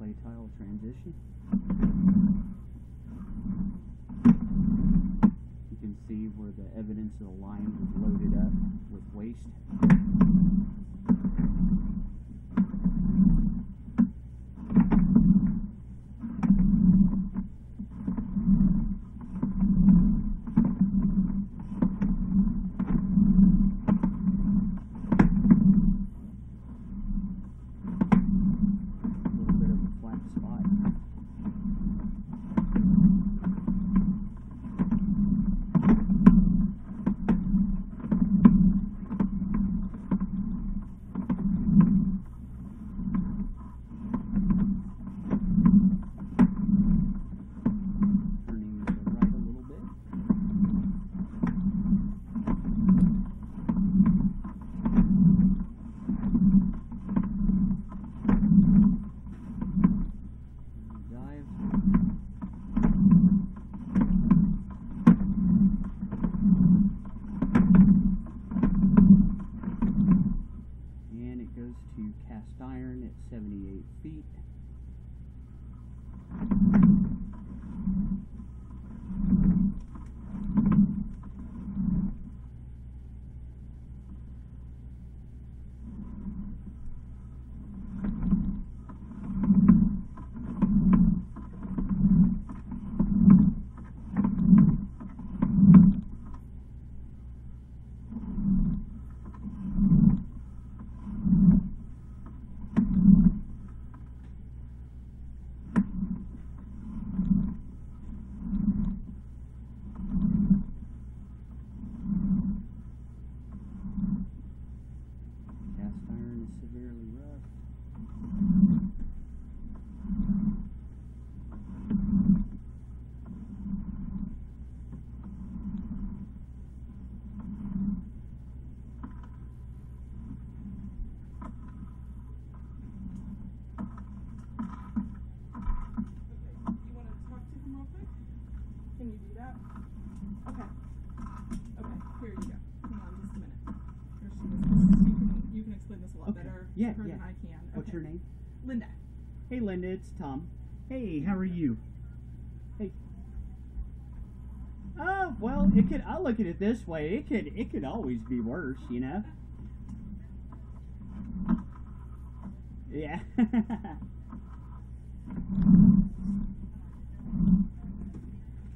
clay tile transition. You can see where the evidence of the line was loaded up with waste. To cast iron at 78 feet. Severely rough. You want to talk to him real quick? Can you do that? Okay. Okay, here you go. Hang on just a minute. Here she is. You can explain this a lot better Yeah, than yeah. I can. What's Okay. your name? Linda. Hey, Linda, it's Tom. Hey, how are you? Hey. Oh, well, I'll look at it this way. It could always be worse, you know? Yeah.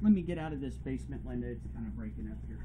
Let me get out of this basement, Linda. It's kind of breaking up here.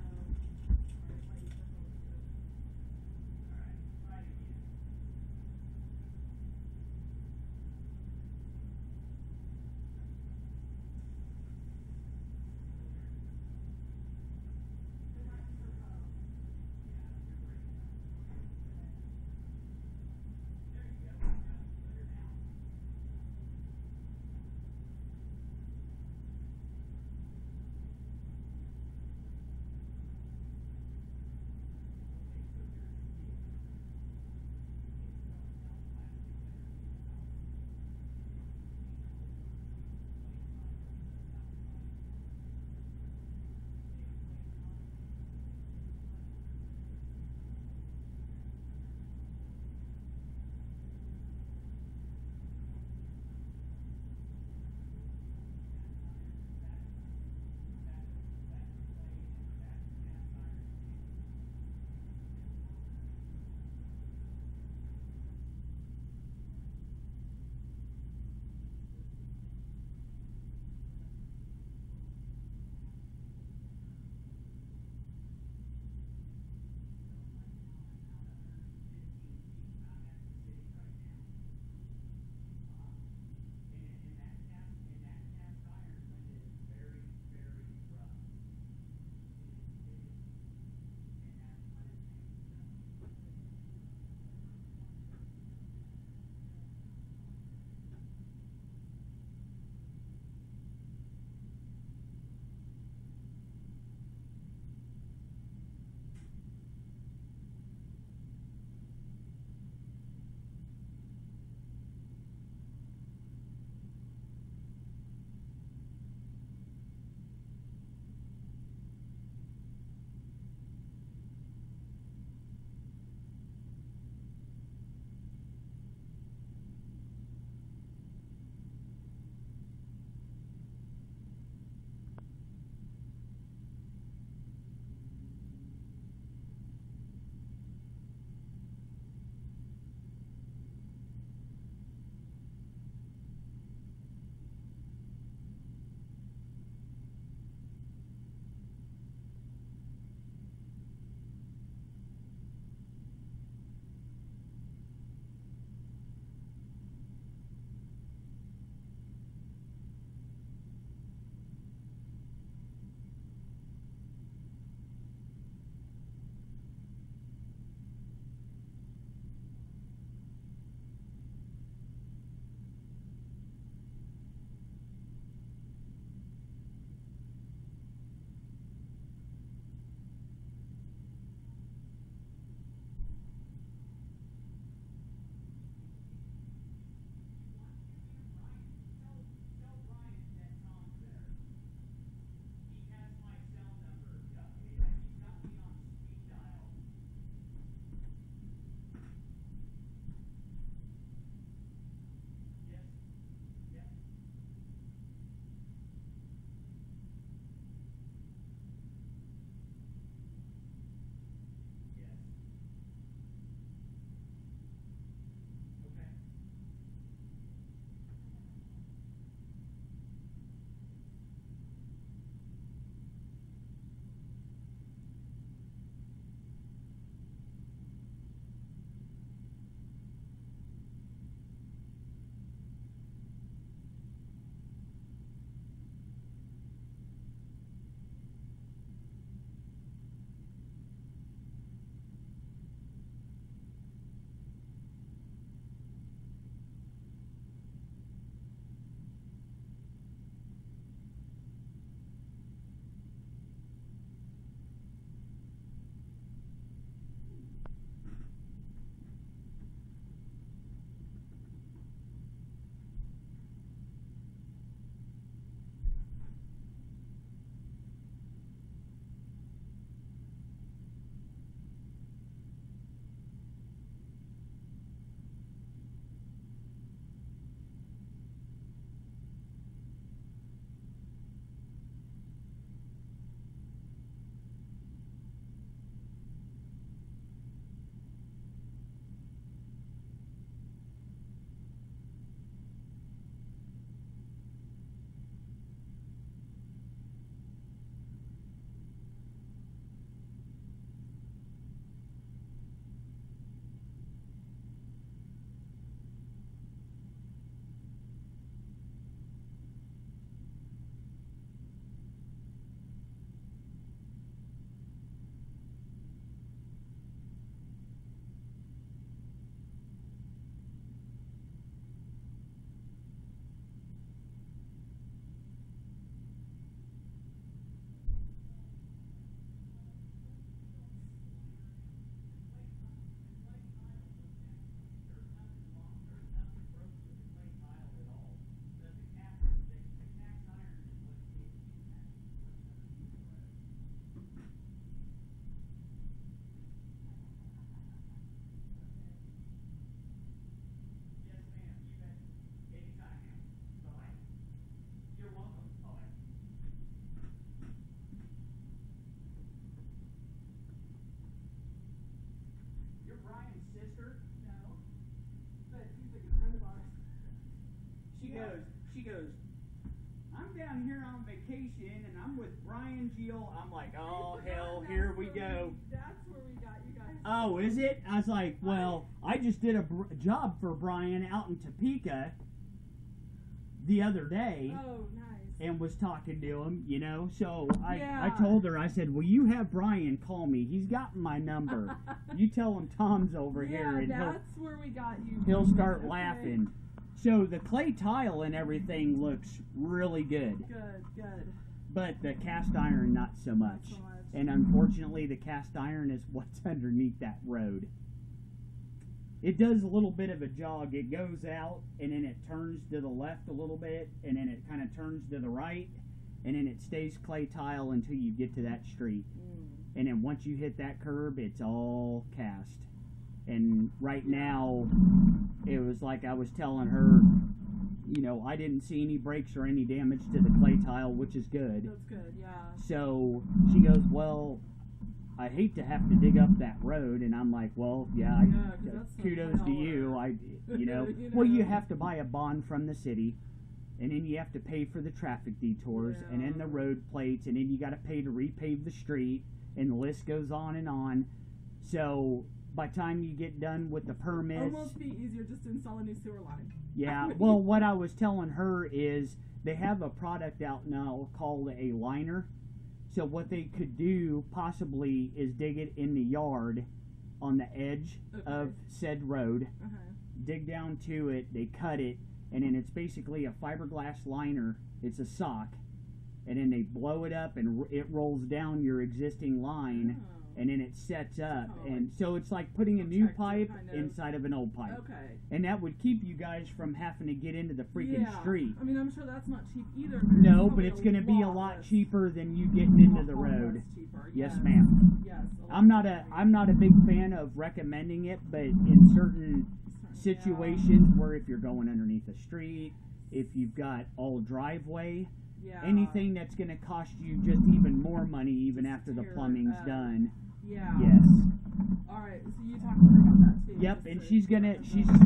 she goes, I'm down here on vacation and I'm with Brian Gill. I'm like, oh hell, here we go. That's where we got you guys. Oh, is it? I was like, well, I just did a job for Brian out in Topeka the other day. Oh, nice. And was talking to him, you know. So I Yeah. told her, I said, well, you have Brian call me. He's got my number. You tell him Tom's over here, and that's where we got you. he'll start Okay. laughing. So the clay tile and everything looks really good, Good. but the cast iron not so much. Not so much. And unfortunately, the cast iron is what's underneath that road. It does a little bit of a jog. It goes out, and then it turns to the left a little bit, and then it kind of turns to the right, and then it stays clay tile until you get to that street. And then once you hit that curb, it's all cast. And right now, it was like I was telling her, you know, I didn't see any breaks or any damage to the clay tile, which is good. That's good, yeah. So she goes, well, I hate to have to dig up that road, and I'm like, well, yeah, 'cause that's kudos to you. You know, You well, you know. have to buy a bond from the city, and then you have to pay for the traffic detours, and then the road plates, and then you got to pay to repave the street, and the list goes on and on. So by the time you get done with the permits, Almost be easier just to install a new sewer line. yeah. Well, what I was telling her is they have a product out now called a liner. So what they could do possibly is dig it in the yard on the edge of said road, dig down to it, they cut it, and then it's basically a fiberglass liner. It's a sock, and then they blow it up and it rolls down your existing line, and then it sets up. And so it's like putting a new pipe kind of. inside of an old pipe. Okay. And that would keep you guys from having to get into the freaking street. I mean, I'm sure that's not cheap either. No, but it's going to be a lot less. cheaper than you getting into the A lot road. less cheaper, Yes, ma'am. Yes. I'm not a big fan of recommending it, but in certain situations where if you're going underneath a street, if you've got all driveway, anything that's going to cost you just even more money even after the plumbing's done. Yeah. Yes. All right. So you talked to her about that too. Yep, just and to-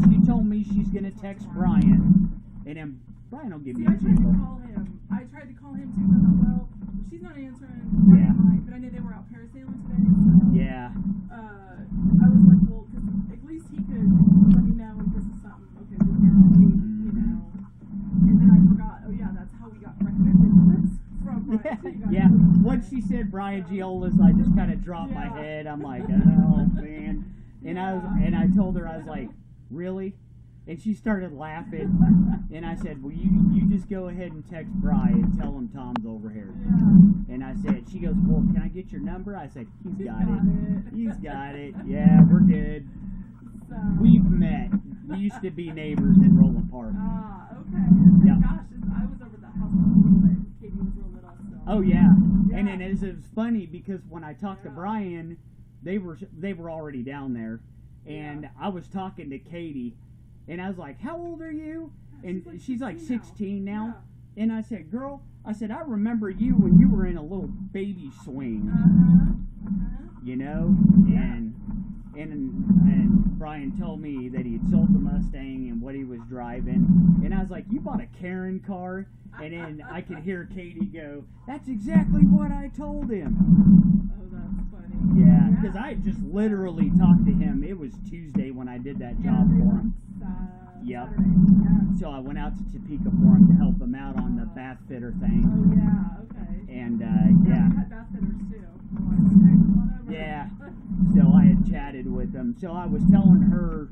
she told me she's gonna text Brian, and then Brian will give See, me a I tried to jingle. call him. I tried to call him too. But I thought, well, she's not answering. Yeah. But I knew they were out parasailing today. So, Yeah. I was like, well, because at least he could let me know if this is something. Okay, we're guaranteed, you know. And then I forgot. Oh yeah, that's how we got recommended from Brian. So you guys Yeah. were- Once she said Brian Giola's, I just kind of dropped my head. I'm like, oh man. And I told her, I was like, really? And she started laughing. And I said, well, you just go ahead and text Brian, tell him Tom's over here. Yeah. And I said, she goes, well, can I get your number? I said, he's got it. it. He's got it. Yeah, we're good. So, We've met. We used to be neighbors in Roland Park. okay. Yep. Gosh, I was over at the house a little bit. Katie was real little, so. Oh yeah. Yeah. And then it was funny because when I talked to Brian, they were already down there, and I was talking to Katie, and I was like, "How old are you?" And she's like 16 now. And I said, "Girl," I said, "I remember you when you were in a little baby swing, you know." And Brian told me that he had sold the Mustang and what he was driving, and I was like, "You bought a Karen car?" And then I could hear Katie go, "That's exactly what I told him." Oh, that's funny. Yeah, because I had just literally talked to him. It was Tuesday when I did that job for him. Yep. So I went out to Topeka for him to help him out on the bath fitter thing. Oh, yeah, okay. And We yeah. had bath fitters too. We're like, okay, whatever. Yeah. So I had chatted with him. So I was telling her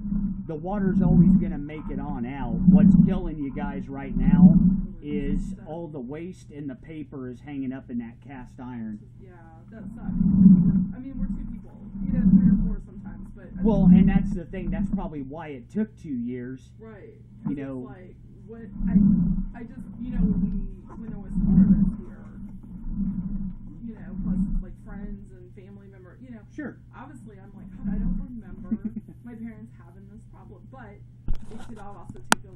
the water's always going to make it on out. What's killing you guys right now is all the waste and the paper is hanging up in that cast iron. Yeah, that sucks. I mean, we're two people. You know, 3 or 4 sometimes, but. I Well, mean, and that's the thing. That's probably why it took 2 years. right. You know. It's like, what, I just, you know, when there was tournaments here, you know, plus, like, friends and family members, you know. Sure. Obviously, I'm like, God, I don't remember my parents having this problem, but it could also take a